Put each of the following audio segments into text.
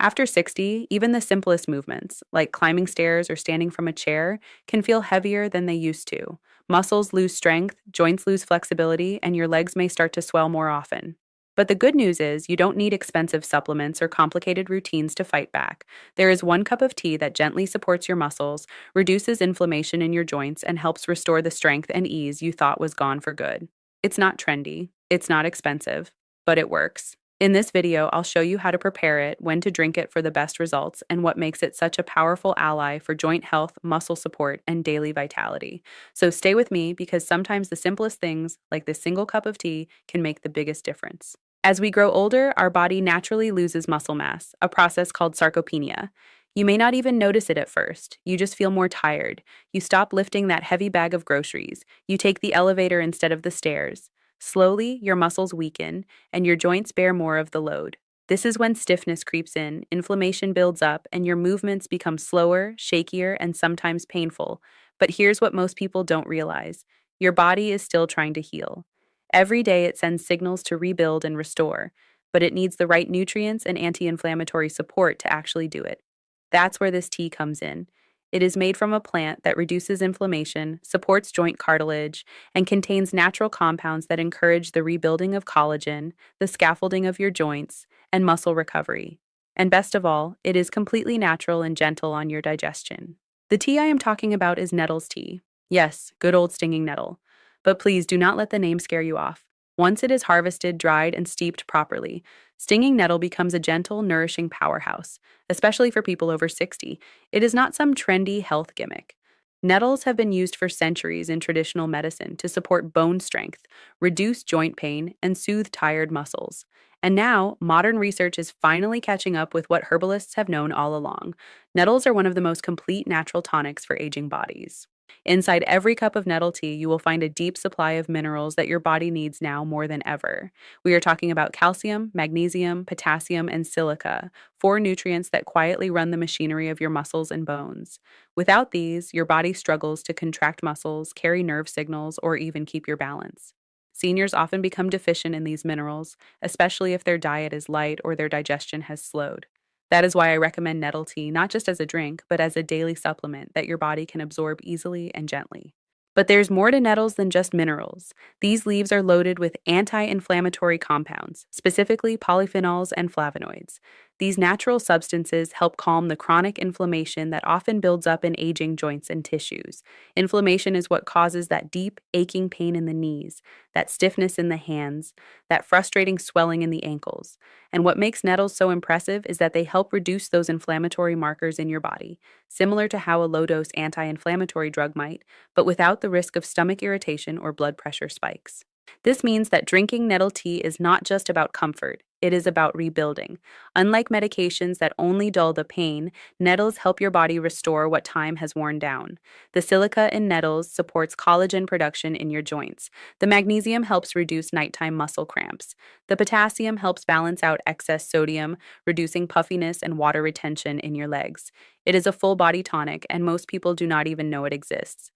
After 60, even the simplest movements, like climbing stairs or standing from a chair, can feel heavier than they used to. Muscles lose strength, joints lose flexibility, and your legs may start to swell more often. But the good news is you don't need expensive supplements or complicated routines to fight back. There is one cup of tea that gently supports your muscles, reduces inflammation in your joints, and helps restore the strength and ease you thought was gone for good. It's not trendy, it's not expensive, but it works. In this video, I'll show you how to prepare it, when to drink it for the best results, and what makes it such a powerful ally for joint health, muscle support, and daily vitality. So stay with me because sometimes the simplest things, like this single cup of tea, can make the biggest difference. As we grow older, our body naturally loses muscle mass, a process called sarcopenia. You may not even notice it at first. You just feel more tired. You stop lifting that heavy bag of groceries. You take the elevator instead of the stairs. Slowly, your muscles weaken, and your joints bear more of the load. This is when stiffness creeps in, inflammation builds up, and your movements become slower, shakier, and sometimes painful. But here's what most people don't realize: your body is still trying to heal. Every day it sends signals to rebuild and restore, but it needs the right nutrients and anti inflammatory support to actually do it. That's where this tea comes in. It is made from a plant that reduces inflammation, supports joint cartilage, and contains natural compounds that encourage the rebuilding of collagen, the scaffolding of your joints, and muscle recovery. And best of all, it is completely natural and gentle on your digestion. The tea I am talking about is nettles tea. Yes, good old stinging nettle. But please do not let the name scare you off. Once it is harvested, dried, and steeped properly, stinging nettle becomes a gentle, nourishing powerhouse, especially for people over 60. It is not some trendy health gimmick. Nettles have been used for centuries in traditional medicine to support bone strength, reduce joint pain, and soothe tired muscles. And now, modern research is finally catching up with what herbalists have known all along. Nettles are one of the most complete natural tonics for aging bodies. Inside every cup of nettle tea, you will find a deep supply of minerals that your body needs now more than ever. We are talking about calcium, magnesium, potassium, and silica, four nutrients that quietly run the machinery of your muscles and bones. Without these, your body struggles to contract muscles, carry nerve signals, or even keep your balance. Seniors often become deficient in these minerals, especially if their diet is light or their digestion has slowed. That is why I recommend nettle tea not just as a drink, but as a daily supplement that your body can absorb easily and gently. But there's more to nettles than just minerals. These leaves are loaded with anti-inflammatory compounds, specifically polyphenols and flavonoids. These natural substances help calm the chronic inflammation that often builds up in aging joints and tissues. Inflammation is what causes that deep, aching pain in the knees, that stiffness in the hands, that frustrating swelling in the ankles. And what makes nettles so impressive is that they help reduce those inflammatory markers in your body, similar to how a low-dose anti-inflammatory drug might, but without the risk of stomach irritation or blood pressure spikes. This means that drinking nettle tea is not just about comfort, it is about rebuilding. Unlike medications that only dull the pain, nettles help your body restore what time has worn down. The silica in nettles supports collagen production in your joints. The magnesium helps reduce nighttime muscle cramps. The potassium helps balance out excess sodium, reducing puffiness and water retention in your legs. It is a full body tonic, and most people do not even know it exists.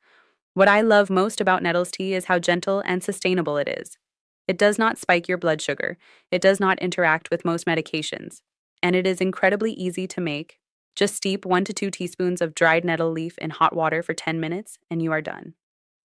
What I love most about nettles tea is how gentle and sustainable it is. It does not spike your blood sugar, it does not interact with most medications, and it is incredibly easy to make. Just steep 1 to 2 teaspoons of dried nettle leaf in hot water for 10 minutes, and you are done.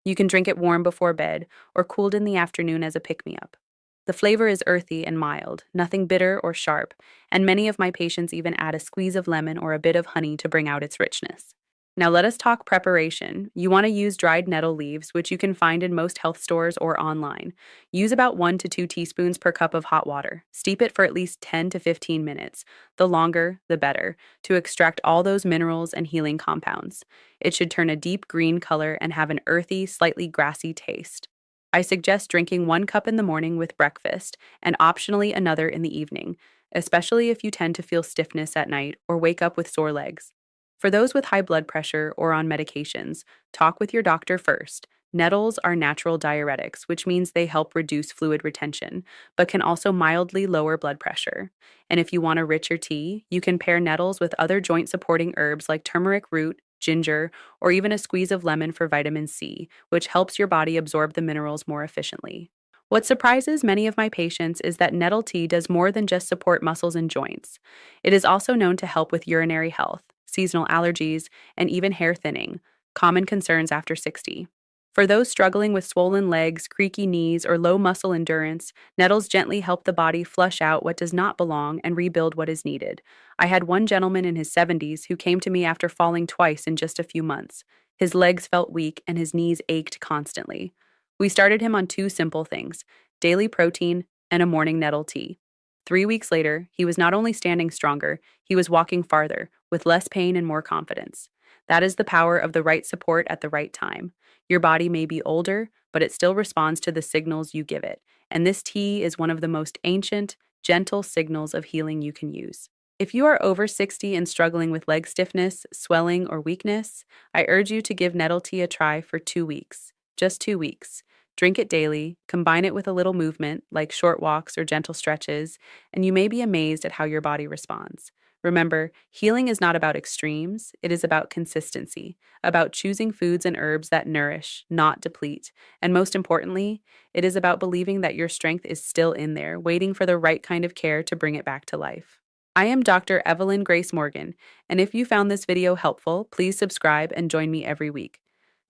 You can drink it warm before bed or cooled in the afternoon as a pick-me-up. The flavor is earthy and mild, nothing bitter or sharp, and many of my patients even add a squeeze of lemon or a bit of honey to bring out its richness. Now let us talk preparation. You want to use dried nettle leaves, which you can find in most health stores or online. Use about 1 to 2 teaspoons per cup of hot water. Steep it for at least 10 to 15 minutes. The longer, the better, to extract all those minerals and healing compounds. It should turn a deep green color and have an earthy, slightly grassy taste. I suggest drinking 1 cup in the morning with breakfast and optionally another in the evening, especially if you tend to feel stiffness at night or wake up with sore legs. For those with high blood pressure or on medications, talk with your doctor first. Nettles are natural diuretics, which means they help reduce fluid retention, but can also mildly lower blood pressure. And if you want a richer tea, you can pair nettles with other joint-supporting herbs like turmeric root, ginger, or even a squeeze of lemon for vitamin C, which helps your body absorb the minerals more efficiently. What surprises many of my patients is that nettle tea does more than just support muscles and joints. It is also known to help with urinary health, seasonal allergies, and even hair thinning, common concerns after 60. For those struggling with swollen legs, creaky knees, or low muscle endurance, nettles gently help the body flush out what does not belong and rebuild what is needed. I had one gentleman in his 70s who came to me after falling twice in just a few months. His legs felt weak and his knees ached constantly. We started him on two simple things: daily protein and a morning nettle tea. 3 weeks later, he was not only standing stronger, he was walking farther, with less pain and more confidence. That is the power of the right support at the right time. Your body may be older, but it still responds to the signals you give it, and this tea is one of the most ancient, gentle signals of healing you can use. If you are over 60 and struggling with leg stiffness, swelling, or weakness, I urge you to give nettle tea a try for 2 weeks. Just 2 weeks. Drink it daily, combine it with a little movement, like short walks or gentle stretches, and you may be amazed at how your body responds. Remember, healing is not about extremes, it is about consistency, about choosing foods and herbs that nourish, not deplete. And most importantly, it is about believing that your strength is still in there, waiting for the right kind of care to bring it back to life. I am Dr. Evelyn Grace Morgan, and if you found this video helpful, please subscribe and join me every week.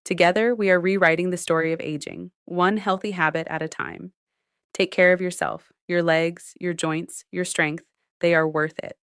Together, we are rewriting the story of aging, one healthy habit at a time. Take care of yourself, your legs, your joints, your strength. They are worth it.